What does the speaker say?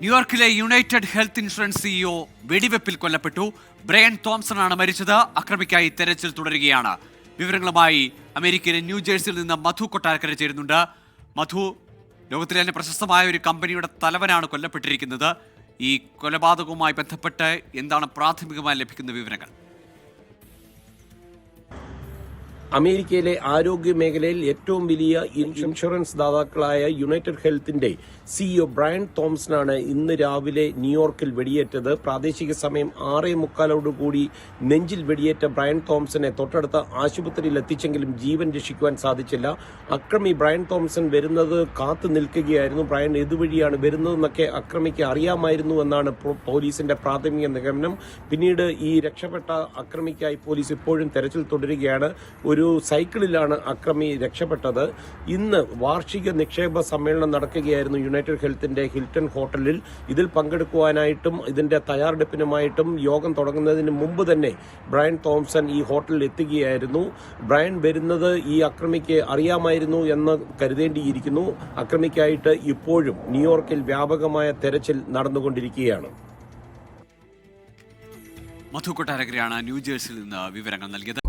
ന്യൂയോർക്കിലെ United health insurance CEO വെടിവെപ്പിൽ കൊല്ലപ്പെട്ടു. Brian തോംസണാണ് മരിച്ചത്. അക്രമിക്കായി തെരച്ചിൽ തുടരുകയാണ്. വിവരങ്ങളുമായി അമേരിക്കയിലെ ന്യൂജേഴ്സിയിൽ നിന്ന് മധു കൊട്ടാരക്കര ചേരുന്നുണ്ട്. മധു, ലോകത്തിലെ തന്നെ പ്രശസ്തമായ ഒരു കമ്പനിയുടെ തലവനാണ് കൊല്ലപ്പെട്ടിരിക്കുന്നത്. ഈ കൊലപാതകവുമായി ബന്ധപ്പെട്ട് എന്താണ് പ്രാഥമികമായി ലഭിക്കുന്ന വിവരങ്ങൾ? അമേരിക്കയിലെ ആരോഗ്യ മേഖലയിൽ ഏറ്റവും വലിയ ഇൻഷുറൻസ് ദാതാക്കളായ യുണൈറ്റഡ് ഹെൽത്തിന്റെ സിഇഒ ബ്രയൻ തോംസണാണ് ഇന്ന് രാവിലെ ന്യൂയോർക്കിൽ വെടിയേറ്റത്. പ്രാദേശിക സമയം 6:45 നെഞ്ചിൽ വെടിയേറ്റ ബ്രയൻ തോംസനെ തൊട്ടടുത്ത ആശുപത്രിയിൽ എത്തിച്ചെങ്കിലും ജീവൻ രക്ഷിക്കുവാൻ സാധിച്ചില്ല. അക്രമി ബ്രയൻ തോംസൺ വരുന്നത് കാത്തു നിൽക്കുകയായിരുന്നു. ബ്രയൻ ഇതുവഴിയാണ് വരുന്നതെന്നൊക്കെ അക്രമിക്ക് അറിയാമായിരുന്നു എന്നാണ് പോലീസിന്റെ പ്രാഥമിക നിഗമനം. പിന്നീട് ഈ രക്ഷപ്പെട്ട അക്രമിക്കായി പോലീസ് ഇപ്പോഴും തെരച്ചിൽ തുടരുകയാണ്. ഒരു സൈക്കിളിലാണ് അക്രമി രക്ഷപ്പെട്ടത്. ഇന്ന് വാർഷിക നിക്ഷേപ സമ്മേളനം നടക്കുകയായിരുന്നു യുണൈറ്റഡ് ഹെൽത്തിന്റെ ഹിൽട്ടൺ ഹോട്ടലിൽ. ഇതിൽ പങ്കെടുക്കുവാനായിട്ടും ഇതിന്റെ തയ്യാറെടുപ്പിനുമായിട്ടും യോഗം തുടങ്ങുന്നതിന് മുമ്പ് തന്നെ ബ്രയൻ തോംസൺ ഈ ഹോട്ടലിൽ എത്തുകയായിരുന്നു. ബ്രയൻ വരുന്നത് ഈ അക്രമിക്ക് അറിയാമായിരുന്നു എന്ന് കരുതേണ്ടിയിരിക്കുന്നു. അക്രമിക്കായിട്ട് ഇപ്പോഴും ന്യൂയോർക്കിൽ വ്യാപകമായ തെരച്ചിൽ നടന്നുകൊണ്ടിരിക്കുകയാണ്. മധു കൊട്ടാരക്കരയാണ് ന്യൂജേഴ്സിയിൽ നിന്ന് വിവരങ്ങൾ നൽകിയത്.